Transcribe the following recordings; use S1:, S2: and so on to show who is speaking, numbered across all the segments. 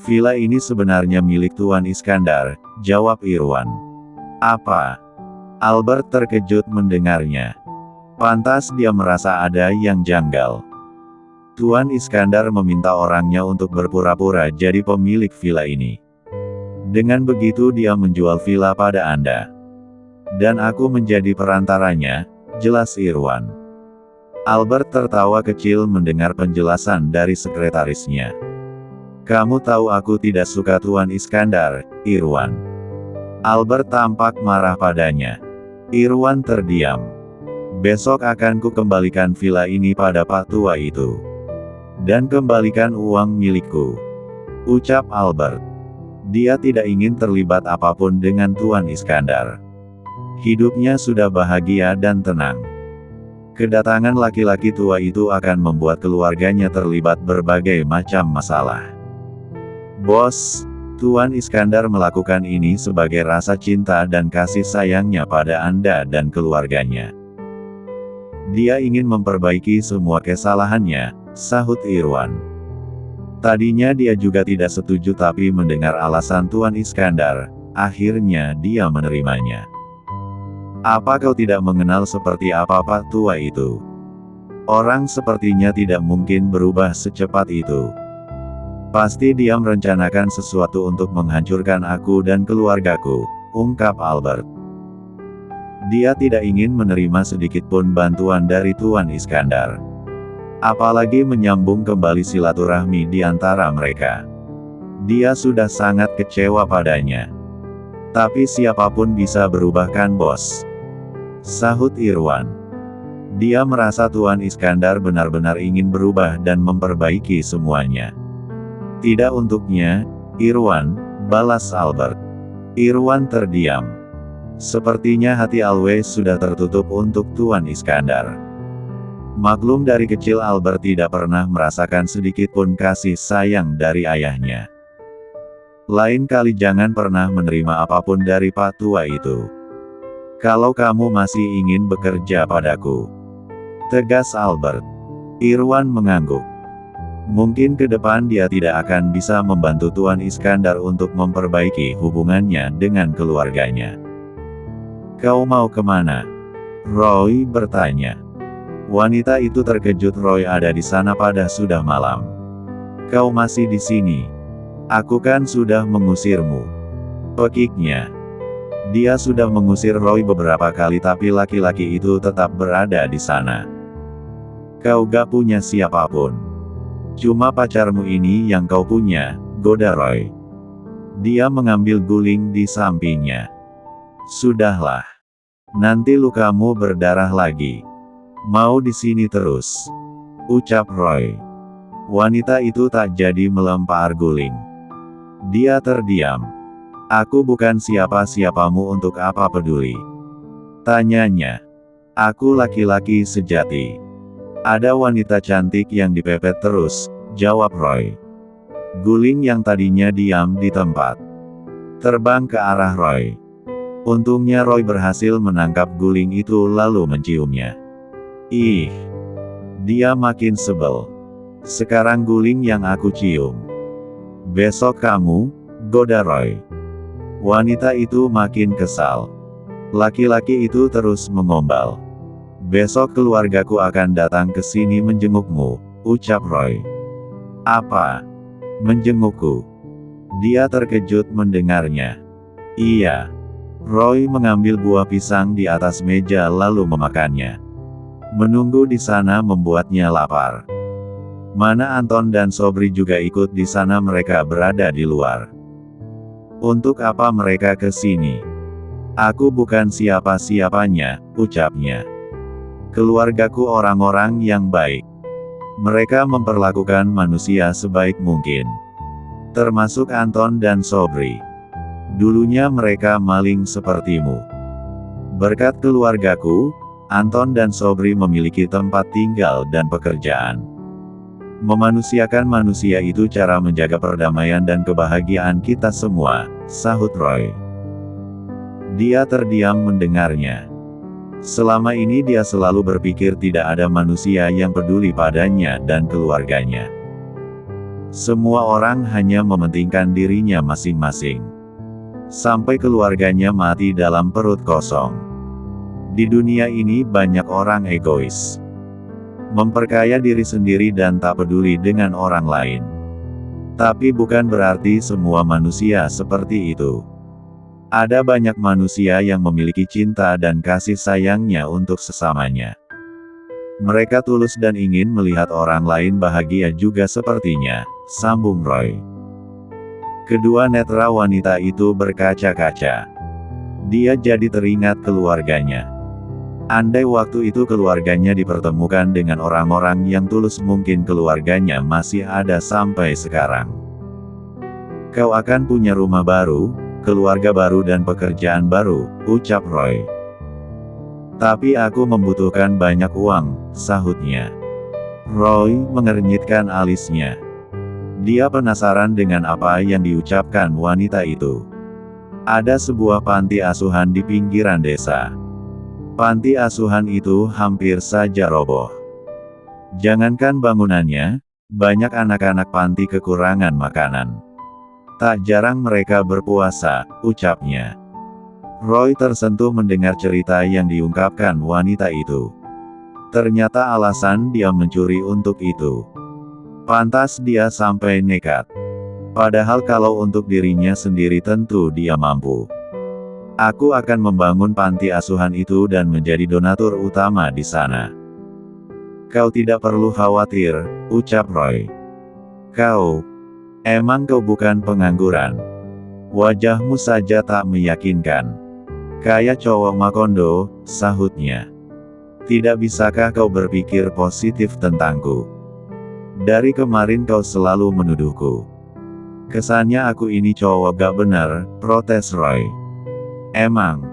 S1: Villa ini sebenarnya milik Tuan Iskandar, jawab Irwan. Apa? Albert terkejut mendengarnya. Pantas dia merasa ada yang janggal. Tuan Iskandar meminta orangnya untuk berpura-pura jadi pemilik villa ini. Dengan begitu dia menjual villa pada Anda. Dan aku menjadi perantaranya, jelas Irwan. Albert tertawa kecil mendengar penjelasan dari sekretarisnya. Kamu tahu aku tidak suka Tuan Iskandar, Irwan. Albert tampak marah padanya. Irwan terdiam. Besok akan ku kembalikan villa ini pada Pak Tua itu. Dan kembalikan uang milikku, ucap Albert. Dia tidak ingin terlibat apapun dengan Tuan Iskandar. Hidupnya sudah bahagia dan tenang. Kedatangan laki-laki tua itu akan membuat keluarganya terlibat berbagai macam masalah. Bos, Tuan Iskandar melakukan ini sebagai rasa cinta dan kasih sayangnya pada Anda dan keluarganya. Dia ingin memperbaiki semua kesalahannya, sahut Irwan. Tadinya dia juga tidak setuju tapi mendengar alasan Tuan Iskandar, akhirnya dia menerimanya. Apa kau tidak mengenal seperti apa Pak Tua itu? Orang sepertinya tidak mungkin berubah secepat itu. Pasti dia merencanakan sesuatu untuk menghancurkan aku dan keluargaku, ungkap Albert. Dia tidak ingin menerima sedikitpun bantuan dari Tuan Iskandar. Apalagi menyambung kembali silaturahmi di antara mereka. Dia sudah sangat kecewa padanya. Tapi siapapun bisa berubah kan bos? Sahut Irwan. Dia merasa Tuan Iskandar benar-benar ingin berubah dan memperbaiki semuanya. Tidak untuknya, Irwan, balas Albert. Irwan terdiam. Sepertinya hati Always sudah tertutup untuk Tuan Iskandar. Maklum dari kecil Albert tidak pernah merasakan sedikitpun kasih sayang dari ayahnya. Lain kali jangan pernah menerima apapun dari Pak Tua itu. Kalau kamu masih ingin bekerja padaku, tegas Albert. Irwan mengangguk. Mungkin ke depan dia tidak akan bisa membantu Tuan Iskandar untuk memperbaiki hubungannya dengan keluarganya. Kau mau kemana? Roy bertanya. Wanita itu terkejut Roy ada di sana pada sudah malam. Kau masih di sini? Aku kan sudah mengusirmu. Pekiknya. Dia sudah mengusir Roy beberapa kali tapi laki-laki itu tetap berada di sana. Kau gak punya siapapun. Cuma pacarmu ini yang kau punya, goda Roy. Dia mengambil guling di sampingnya. Sudahlah. Nanti lukamu berdarah lagi. Mau di sini terus, ucap Roy. Wanita itu tak jadi melempar guling. Dia terdiam. Aku bukan siapa-siapamu untuk apa peduli? Tanyanya. Aku laki-laki sejati. Ada wanita cantik yang dipepet terus, jawab Roy. Guling yang tadinya diam di tempat terbang ke arah Roy. Untungnya Roy berhasil menangkap guling itu lalu menciumnya. Ih, dia makin sebel. Sekarang guling yang aku cium. Besok kamu, goda Roy. Wanita itu makin kesal. Laki-laki itu terus mengombal. Besok keluargaku akan datang ke sini menjengukmu, ucap Roy. Apa? Menjengukku? Dia terkejut mendengarnya. Iya. Roy mengambil buah pisang di atas meja lalu memakannya. Menunggu di sana membuatnya lapar. Mana Anton dan Sobri juga ikut di sana, mereka berada di luar. Untuk apa mereka ke sini? Aku bukan siapa-siapanya, ucapnya. Keluargaku orang-orang yang baik. Mereka memperlakukan manusia sebaik mungkin. Termasuk Anton dan Sobri. Dulunya mereka maling sepertimu. Berkat keluargaku, Anton dan Sobri memiliki tempat tinggal dan pekerjaan. Memanusiakan manusia itu cara menjaga perdamaian dan kebahagiaan kita semua, sahut Roy. Dia terdiam mendengarnya. Selama ini dia selalu berpikir tidak ada manusia yang peduli padanya dan keluarganya. Semua orang hanya mementingkan dirinya masing-masing. Sampai keluarganya mati dalam perut kosong. Di dunia ini banyak orang egois. Memperkaya diri sendiri dan tak peduli dengan orang lain. Tapi bukan berarti semua manusia seperti itu. Ada banyak manusia yang memiliki cinta dan kasih sayangnya untuk sesamanya. Mereka tulus dan ingin melihat orang lain bahagia juga sepertinya, sambung Roy. Kedua netra wanita itu berkaca-kaca. Dia jadi teringat keluarganya. Andai waktu itu keluarganya dipertemukan dengan orang-orang yang tulus, mungkin keluarganya masih ada sampai sekarang. Kau akan punya rumah baru, keluarga baru dan pekerjaan baru, ucap Roy. Tapi aku membutuhkan banyak uang, sahutnya. Roy mengernyitkan alisnya. Dia penasaran dengan apa yang diucapkan wanita itu. Ada sebuah panti asuhan di pinggiran desa. Panti asuhan itu hampir saja roboh. Jangankan bangunannya, banyak anak-anak panti kekurangan makanan. Tak jarang mereka berpuasa, ucapnya. Roy tersentuh mendengar cerita yang diungkapkan wanita itu. Ternyata alasan dia mencuri untuk itu. Pantas dia sampai nekat. Padahal kalau untuk dirinya sendiri tentu dia mampu. Aku akan membangun panti asuhan itu dan menjadi donatur utama di sana. Kau tidak perlu khawatir, ucap Roy. Emang kau bukan pengangguran? Wajahmu saja tak meyakinkan. Kayak cowok Makondo, sahutnya. Tidak bisakah kau berpikir positif tentangku? Dari kemarin kau selalu menuduhku. Kesannya aku ini cowok gak bener, protes Roy. Emang?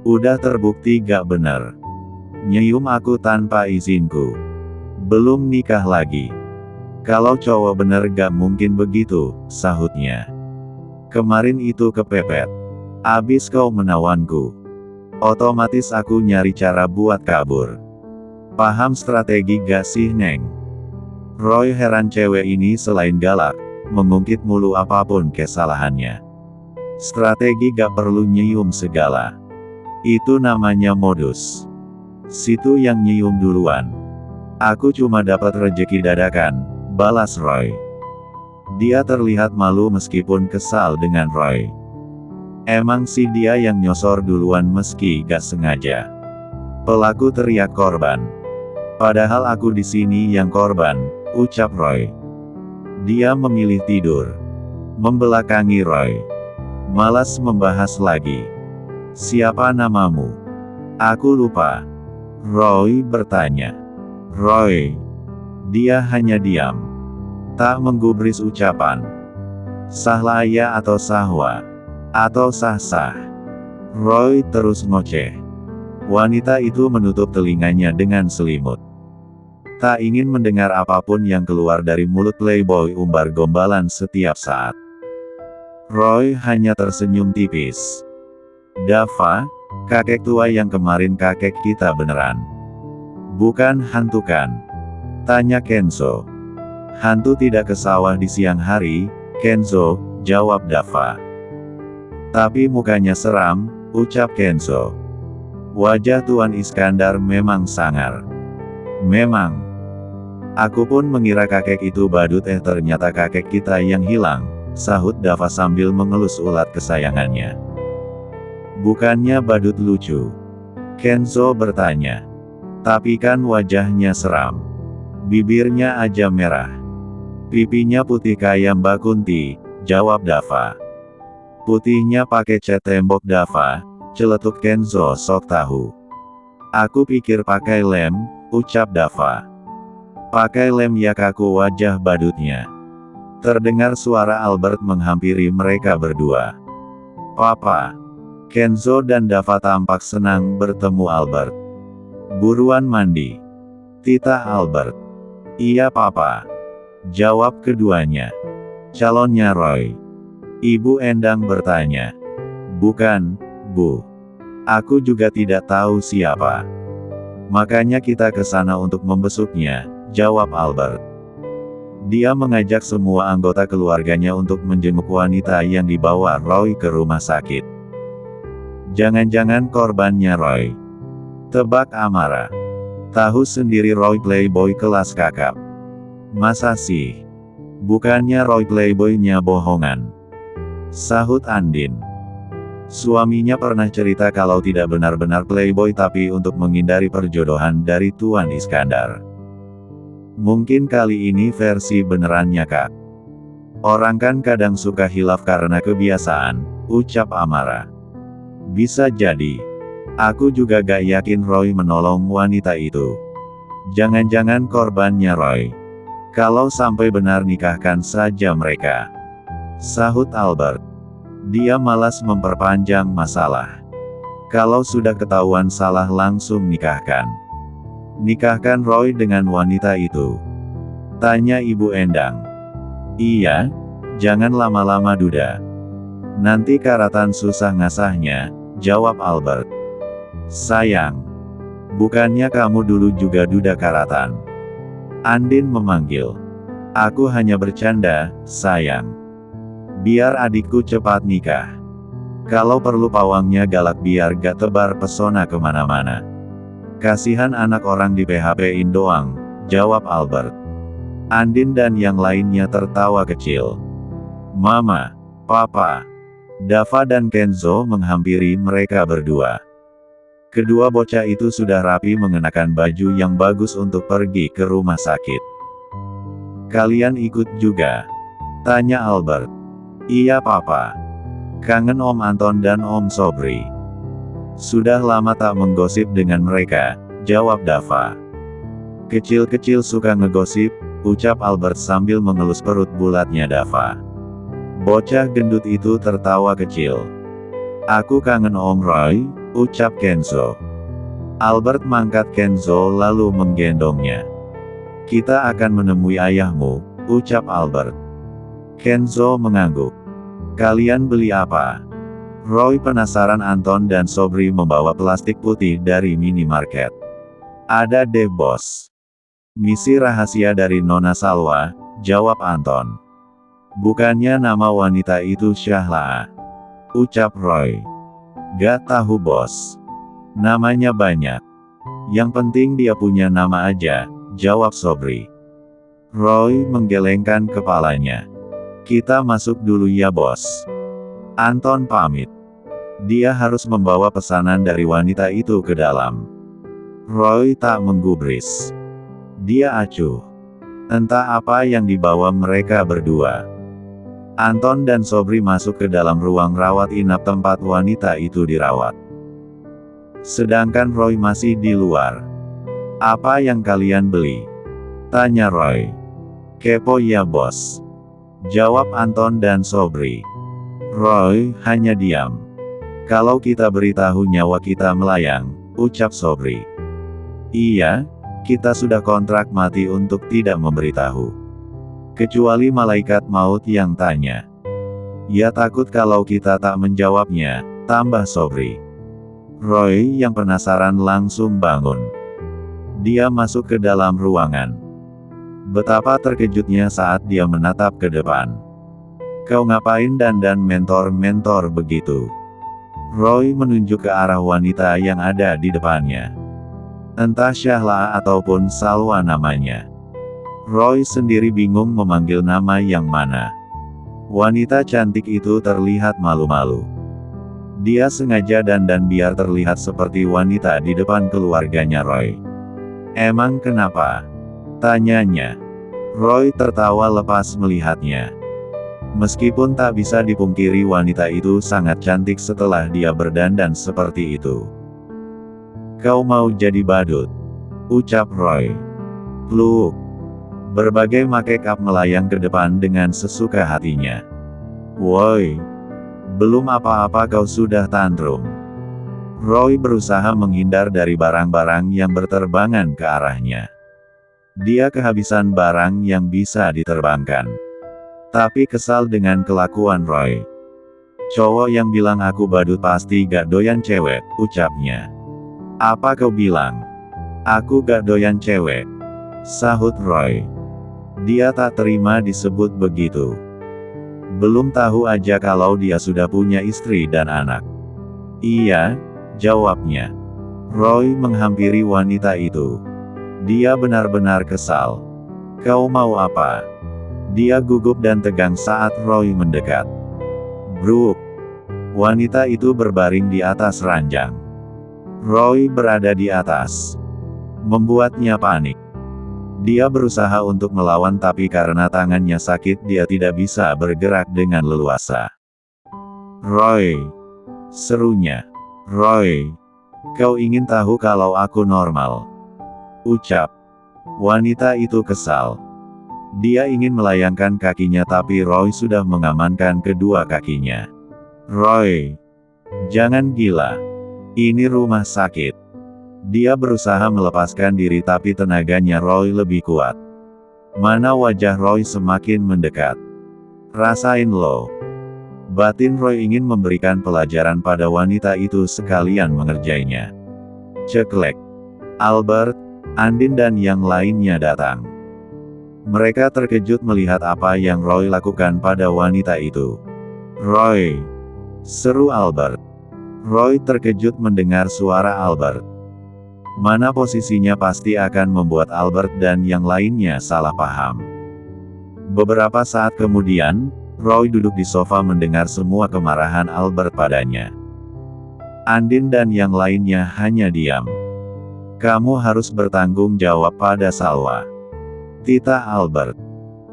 S1: Udah terbukti gak bener. Nyium aku tanpa izinku. Belum nikah lagi. Kalau cowok bener gak mungkin begitu, sahutnya. Kemarin itu kepepet. Abis kau menawanku. Otomatis aku nyari cara buat kabur. Paham strategi gak sih, Neng? Roy heran, cewek ini selain galak, mengungkit mulu apapun kesalahannya. Strategi gak perlu nyium segala. Itu namanya modus. Situ yang nyium duluan. Aku cuma dapat rejeki dadakan, balas Roy. Dia terlihat malu meskipun kesal dengan Roy. Emang sih dia yang nyosor duluan meski gak sengaja. Pelaku teriak korban. Padahal aku di sini yang korban, ucap Roy. Dia memilih tidur. Membelakangi Roy. Malas membahas lagi. Siapa namamu? Aku lupa. Roy bertanya. Roy. Dia hanya diam. Tak menggubris ucapan. Sahlaya atau sahwa? Atau sah-sah? Roy terus ngoceh. Wanita itu menutup telinganya dengan selimut. Tak ingin mendengar apapun yang keluar dari mulut playboy umbar gombalan setiap saat. Roy hanya tersenyum tipis. Dava, kakek tua yang kemarin kakek kita beneran. Bukan hantu kan? Tanya Kenzo. Hantu tidak ke sawah di siang hari, Kenzo, jawab Dava. Tapi mukanya seram, ucap Kenzo. Wajah Tuan Iskandar memang sangar. Memang. Aku pun mengira kakek itu badut, ternyata kakek kita yang hilang, sahut Dava sambil mengelus ulat kesayangannya. Bukannya badut lucu? Kenzo bertanya. Tapi kan wajahnya seram. Bibirnya aja merah. Pipinya putih kayak Mbak Kunti, jawab Dava. Putihnya pakai cat tembok Dava, celetuk Kenzo sok tahu. Aku pikir pakai lem, ucap Dava. Pakai lem ya, kaku wajah badutnya. Terdengar suara Albert menghampiri mereka berdua. Papa. Kenzo dan Dava tampak senang bertemu Albert. Buruan mandi. Titah Albert. Iya papa. Jawab keduanya. Calonnya Roy. Ibu Endang bertanya. Bukan, Bu. Aku juga tidak tahu siapa. Makanya kita ke sana untuk membesuknya, jawab Albert. Dia mengajak semua anggota keluarganya untuk menjenguk wanita yang dibawa Roy ke rumah sakit. Jangan-jangan korbannya Roy? Tebak Amara. Tahu sendiri Roy playboy kelas kakap. Masa sih? Bukannya Roy playboynya bohongan? Sahut Andin. Suaminya pernah cerita kalau tidak benar-benar playboy tapi untuk menghindari perjodohan dari Tuan Iskandar. Mungkin kali ini versi benerannya Kak. Orang kan kadang suka hilaf karena kebiasaan, ucap Amara. Bisa jadi. Aku juga gak yakin Roy menolong wanita itu. Jangan-jangan korbannya Roy. Kalau sampai benar nikahkan saja mereka. Sahut Albert. Dia malas memperpanjang masalah. Kalau sudah ketahuan salah langsung nikahkan. Nikahkan Roy dengan wanita itu? Tanya Ibu Endang. Iya, jangan lama-lama duda. Nanti karatan susah ngasahnya, jawab Albert. Sayang, bukannya kamu dulu juga duda karatan? Andin memanggil. Aku hanya bercanda, sayang. Biar adikku cepat nikah. Kalau perlu pawangnya galak biar gak tebar pesona kemana-mana. Kasihan anak orang di PHP-in doang, jawab Albert. Andin dan yang lainnya tertawa kecil. Mama, Papa, Dava dan Kenzo menghampiri mereka berdua. Kedua bocah itu sudah rapi mengenakan baju yang bagus untuk pergi ke rumah sakit. Kalian ikut juga? Tanya Albert. Iya Papa. Kangen Om Anton dan Om Sobri. Sudah lama tak menggosip dengan mereka, jawab Dava. Kecil-kecil suka ngegosip, ucap Albert sambil mengelus perut bulatnya Dava. Bocah gendut itu tertawa kecil. Aku kangen Om Roy, ucap Kenzo. Albert mangkat Kenzo lalu menggendongnya. Kita akan menemui ayahmu, ucap Albert. Kenzo mengangguk. Kalian beli apa? Roy penasaran. Anton dan Sobri membawa plastik putih dari minimarket. Ada deh bos. Misi rahasia dari Nona Salwa, jawab Anton. Bukannya nama wanita itu Syahla? Ucap Roy. Gak tahu bos. Namanya banyak. Yang penting dia punya nama aja, jawab Sobri. Roy menggelengkan kepalanya. Kita masuk dulu ya bos. Anton pamit. Dia harus membawa pesanan dari wanita itu ke dalam. Roy tak menggubris. Dia acuh. Entah apa yang dibawa mereka berdua. Anton dan Sobri masuk ke dalam ruang rawat inap tempat wanita itu dirawat. Sedangkan Roy masih di luar. Apa yang kalian beli? Tanya Roy. Kepo ya bos. Jawab Anton dan Sobri. Roy hanya diam. Kalau kita beritahu nyawa kita melayang, ucap Sobri. Iya, kita sudah kontrak mati untuk tidak memberitahu. Kecuali malaikat maut yang tanya. Ya takut kalau kita tak menjawabnya, tambah Sobri. Roy yang penasaran langsung bangun. Dia masuk ke dalam ruangan. Betapa terkejutnya saat dia menatap ke depan. Kau ngapain dandan mentor-mentor begitu? Roy menunjuk ke arah wanita yang ada di depannya. Entah Syahla ataupun Salwa namanya. Roy sendiri bingung memanggil nama yang mana. Wanita cantik itu terlihat malu-malu. Dia sengaja dandan biar terlihat seperti wanita di depan keluarganya Roy. Emang kenapa? Tanyanya. Roy tertawa lepas melihatnya. Meskipun tak bisa dipungkiri wanita itu sangat cantik setelah dia berdandan seperti itu. Kau mau jadi badut? Ucap Roy. Pluk. Berbagai make-up melayang ke depan dengan sesuka hatinya. Woi. Belum apa-apa kau sudah tantrum. Roy berusaha menghindar dari barang-barang yang berterbangan ke arahnya. Dia kehabisan barang yang bisa diterbangkan. Tapi kesal dengan kelakuan Roy. Cowok yang bilang aku badut pasti gak doyan cewek, ucapnya. Apa kau bilang? Aku gak doyan cewek. Sahut Roy. Dia tak terima disebut begitu. Belum tahu aja kalau dia sudah punya istri dan anak. Iya, jawabnya. Roy menghampiri wanita itu. Dia benar-benar kesal. Kau mau apa? Dia gugup dan tegang saat Roy mendekat. Bruk. Wanita itu berbaring di atas ranjang. Roy berada di atas. Membuatnya panik. Dia berusaha untuk melawan tapi karena tangannya sakit dia tidak bisa bergerak dengan leluasa. Roy. Serunya. Roy. Kau ingin tahu kalau aku normal? Ucap. Wanita itu kesal. Dia ingin melayangkan kakinya tapi Roy sudah mengamankan kedua kakinya. Roy. Jangan gila. Ini rumah sakit. Dia berusaha melepaskan diri tapi tenaganya Roy lebih kuat. Mana wajah Roy semakin mendekat. Rasain lo. Batin Roy ingin memberikan pelajaran pada wanita itu sekalian mengerjainya. Ceklek. Albert, Andin dan yang lainnya datang. Mereka terkejut melihat apa yang Roy lakukan pada wanita itu. Roy. Seru Albert. Roy terkejut mendengar suara Albert. Mana posisinya pasti akan membuat Albert dan yang lainnya salah paham. Beberapa saat kemudian, Roy duduk di sofa mendengar semua kemarahan Albert padanya. Andin dan yang lainnya hanya diam. Kamu harus bertanggung jawab pada Salwa. Tita Albert.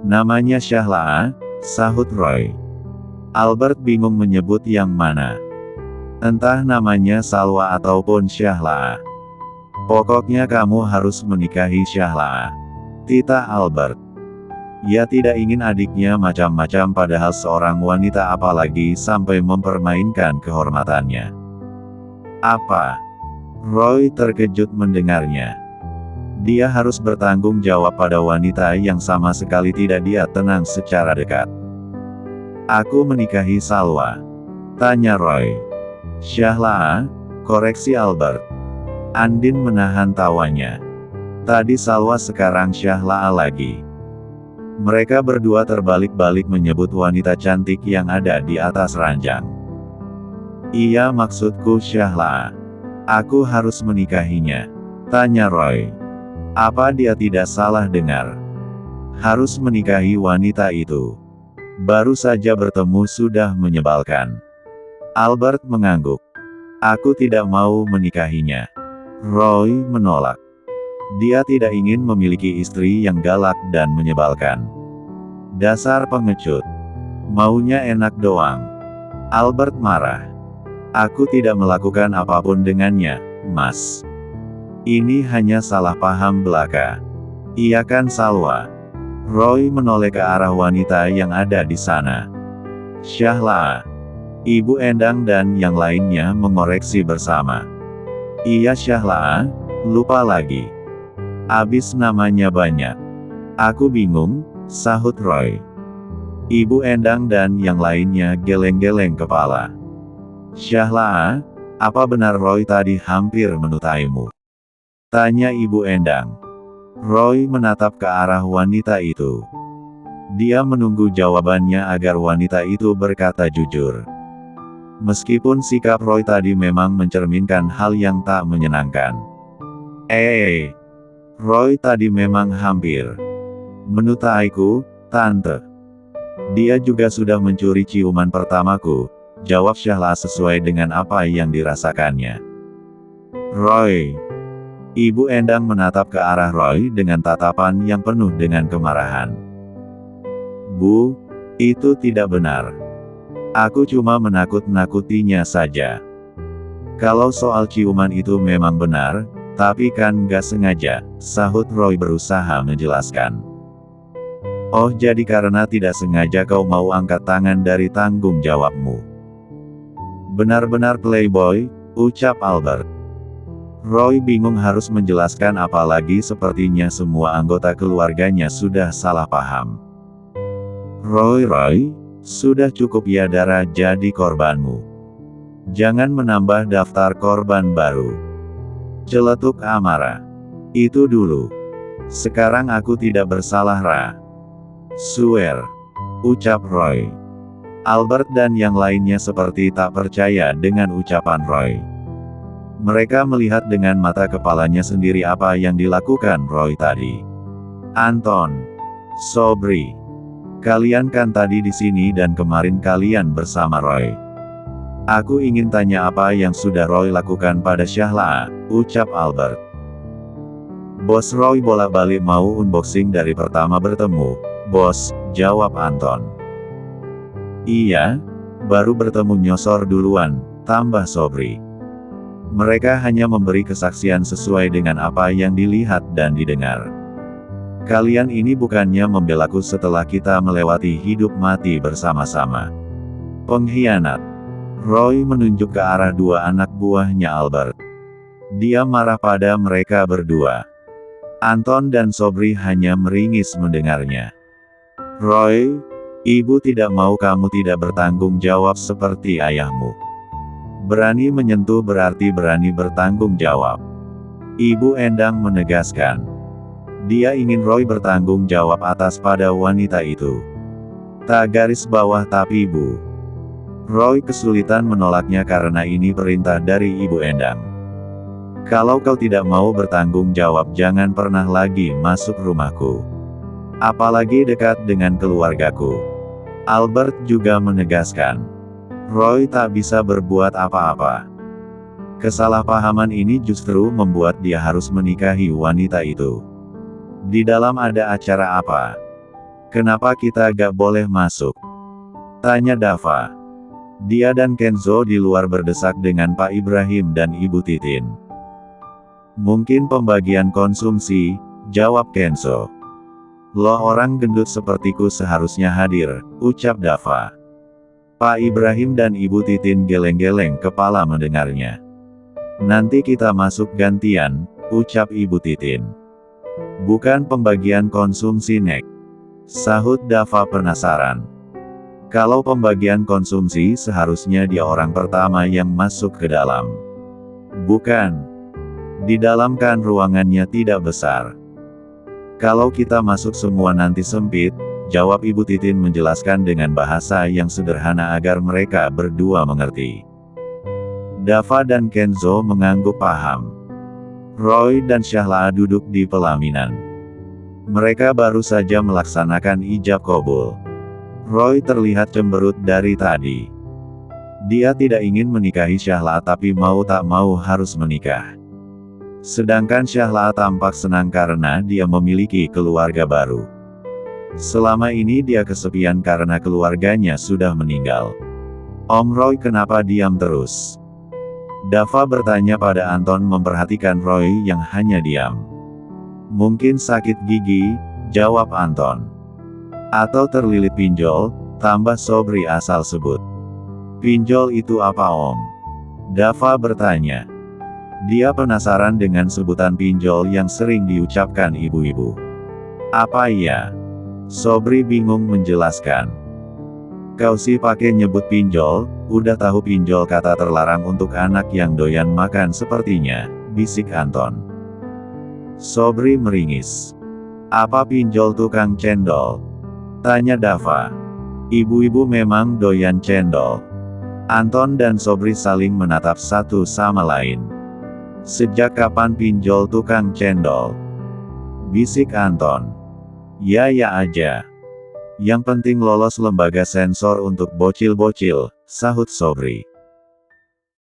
S1: Namanya Syahla, sahut Roy. Albert bingung menyebut yang mana. Entah namanya Salwa ataupun Syahla. Pokoknya kamu harus menikahi Syahla. Tita Albert. Ia tidak ingin adiknya macam-macam padahal seorang wanita apalagi sampai mempermainkan kehormatannya. Apa? Roy terkejut mendengarnya. Dia harus bertanggung jawab pada wanita yang sama sekali tidak dia tenang secara dekat. Aku menikahi Salwa. Tanya Roy. Syahla, koreksi Albert. Andin menahan tawanya. Tadi Salwa sekarang Syahla lagi. Mereka berdua terbalik-balik menyebut wanita cantik yang ada di atas ranjang. Iya maksudku Syahla. Aku harus menikahinya. Tanya Roy. Apa dia tidak salah dengar? Harus menikahi wanita itu. Baru saja bertemu sudah menyebalkan. Albert mengangguk. Aku tidak mau menikahinya. Roy menolak. Dia tidak ingin memiliki istri yang galak dan menyebalkan. Dasar pengecut. Maunya enak doang. Albert marah. Aku tidak melakukan apapun dengannya, Mas. Ini hanya salah paham belaka. Iya kan Salwa? Roy menoleh ke arah wanita yang ada di sana. Syahla. Ibu Endang dan yang lainnya mengoreksi bersama. Iya Syahla, lupa lagi. Abis namanya banyak. Aku bingung, sahut Roy. Ibu Endang dan yang lainnya geleng-geleng kepala. Syahla, apa benar Roy tadi hampir menutaimu? Tanya Ibu Endang. Roy menatap ke arah wanita itu. Dia menunggu jawabannya agar wanita itu berkata jujur. Meskipun sikap Roy tadi memang mencerminkan hal yang tak menyenangkan. Roy tadi memang hampir menutaiku, Tante. Dia juga sudah mencuri ciuman pertamaku, jawab Syahla sesuai dengan apa yang dirasakannya. Roy. Ibu Endang menatap ke arah Roy dengan tatapan yang penuh dengan kemarahan. Bu, itu tidak benar. Aku cuma menakut-nakutinya saja. Kalau soal ciuman itu memang benar, tapi kan gak sengaja, sahut Roy berusaha menjelaskan. Oh jadi karena tidak sengaja kau mau angkat tangan dari tanggung jawabmu. Benar-benar playboy, ucap Albert. Roy bingung harus menjelaskan apalagi sepertinya semua anggota keluarganya sudah salah paham. Roy, sudah cukup ya Dara jadi korbanmu. Jangan menambah daftar korban baru. Celetuk amarah. Itu dulu. Sekarang aku tidak bersalah Ra. Swear, ucap Roy. Albert dan yang lainnya seperti tak percaya dengan ucapan Roy. Mereka melihat dengan mata kepalanya sendiri apa yang dilakukan Roy tadi. Anton, Sobri, kalian kan tadi di sini dan kemarin kalian bersama Roy. Aku ingin tanya apa yang sudah Roy lakukan pada Shahla, ucap Albert. Bos, Roy bolak-balik mau unboxing dari pertama bertemu. Bos, jawab Anton. Iya, baru bertemu nyosor duluan, tambah Sobri. Mereka hanya memberi kesaksian sesuai dengan apa yang dilihat dan didengar. Kalian ini bukannya membelaku setelah kita melewati hidup mati bersama-sama. Pengkhianat. Roy menunjuk ke arah dua anak buahnya Albert. Dia marah pada mereka berdua. Anton dan Sobri hanya meringis mendengarnya. Roy, ibu tidak mau kamu tidak bertanggung jawab seperti ayahmu. Berani menyentuh berarti berani bertanggung jawab. Ibu Endang menegaskan. Dia ingin Roy bertanggung jawab atas pada wanita itu. Tak garis bawah tapi Bu. Roy kesulitan menolaknya karena ini perintah dari Ibu Endang. Kalau kau tidak mau bertanggung jawab jangan pernah lagi masuk rumahku. Apalagi dekat dengan keluargaku. Albert juga menegaskan. Roy tak bisa berbuat apa-apa. Kesalahpahaman ini justru membuat dia harus menikahi wanita itu. Di dalam ada acara apa? Kenapa kita gak boleh masuk? Tanya Dava. Dia dan Kenzo di luar berdesak dengan Pak Ibrahim dan Ibu Titin. Mungkin pembagian konsumsi, jawab Kenzo. Loh, orang gendut sepertiku seharusnya hadir, ucap Dava. Pak Ibrahim dan Ibu Titin geleng-geleng kepala mendengarnya. Nanti kita masuk gantian, ucap Ibu Titin. Bukan pembagian konsumsi Nek. Sahut Dava penasaran. Kalau pembagian konsumsi seharusnya dia orang pertama yang masuk ke dalam. Bukan. Di dalam kan ruangannya tidak besar. Kalau kita masuk semua nanti sempit, jawab Ibu Titin menjelaskan dengan bahasa yang sederhana agar mereka berdua mengerti. Dava dan Kenzo mengangguk paham. Roy dan Shahla duduk di pelaminan. Mereka baru saja melaksanakan ijab kabul. Roy terlihat cemberut dari tadi. Dia tidak ingin menikahi Shahla tapi mau tak mau harus menikah. Sedangkan Shahla tampak senang karena dia memiliki keluarga baru. Selama ini dia kesepian karena keluarganya sudah meninggal. Om Roy kenapa diam terus? Dava bertanya pada Anton memperhatikan Roy yang hanya diam. Mungkin sakit gigi, jawab Anton. Atau terlilit pinjol, tambah Sobri asal sebut. Pinjol itu apa Om? Dava bertanya. Dia penasaran dengan sebutan pinjol yang sering diucapkan ibu-ibu. Apa iya? Sobri bingung menjelaskan. Kau sih pakai nyebut pinjol, udah tahu pinjol kata terlarang untuk anak yang doyan makan sepertinya, bisik Anton. Sobri meringis. Apa pinjol tukang cendol? Tanya Dava. Ibu-ibu memang doyan cendol. Anton dan Sobri saling menatap satu sama lain. Sejak kapan pinjol tukang cendol? Bisik Anton. Ya aja. Yang penting lolos lembaga sensor untuk bocil-bocil, sahut Sobri.